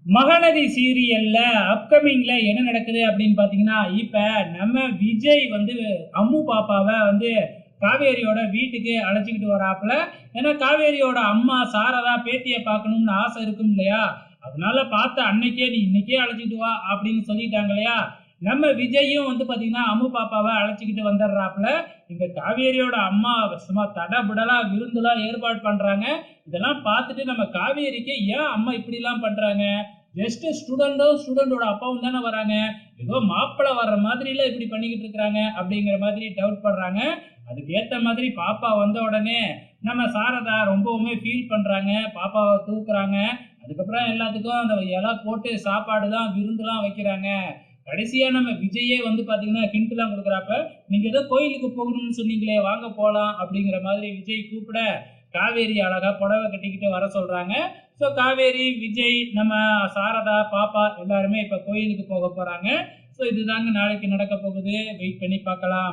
மகாநதி சீரியல்ல அப்கமிங்ல என்ன நடக்குது அப்படின்னு பாத்தீங்கன்னா, இப்ப நம்ம விஜய் வந்து அம்மு பாப்பாவை வந்து காவேரியோட வீட்டுக்கு அழைச்சிக்கிட்டு வராப்புல. ஏன்னா காவேரியோட அம்மா சாரதா பேத்திய பார்க்கணும்னு ஆசை இருக்கும் இல்லையா? அதனால பார்த்த அன்னைக்கே நீ இன்னைக்கே அழைச்சிட்டு வா அப்படின்னு சொல்லிட்டாங்க இல்லையா? நம்ம விஜயும் வந்து பாத்தீங்கன்னா அம்மு பாப்பாவை அழைச்சிக்கிட்டு வந்துடுறாப்புல. இங்க காவேரியோட அம்மா சும்மா தடபுடலா விருந்துலாம் ஏற்பாடு பண்றாங்க. இதெல்லாம் பார்த்துட்டு நம்ம காவேரிக்கு ஏன் அம்மா இப்படிலாம் பண்றாங்க? ஜஸ்ட் ஸ்டூடெண்டோட அப்பாவும் தானே வராங்க. ஏதோ மாப்பிள்ளை வர்ற மாதிரில இப்படி பண்ணிக்கிட்டு இருக்கிறாங்க அப்படிங்கிற மாதிரி டவுட் பண்றாங்க. அதுக்கு ஏத்த மாதிரி பாப்பா வந்த உடனே நம்ம சாரதா ரொம்பவுமே ஃபீல் பண்றாங்க. பாப்பாவை தூக்குறாங்க. அதுக்கப்புறம் எல்லாத்துக்கும் அந்த இலை போட்டு சாப்பாடுலாம் விருந்துலாம் வைக்கிறாங்க. கடைசியா நம்ம விஜயே வந்து பாத்தீங்கன்னா ஹிண்ட்லாம் கொடுக்குறாப்ப, நீங்க ஏதோ கோயிலுக்கு போகணும்னு சொன்னீங்களே வாங்க போலாம் அப்படிங்கிற மாதிரி விஜய் கூப்பிட, காவேரி அழகா புடவை கட்டிக்கிட்டு வர சொல்றாங்க. ஸோ காவேரி, விஜய், நம்ம சாரதா, பாப்பா எல்லாருமே இப்ப கோயிலுக்கு போக போறாங்க. ஸோ இதுதாங்க நாளைக்கு நடக்க போகுது. வெயிட் பண்ணி பார்க்கலாம்.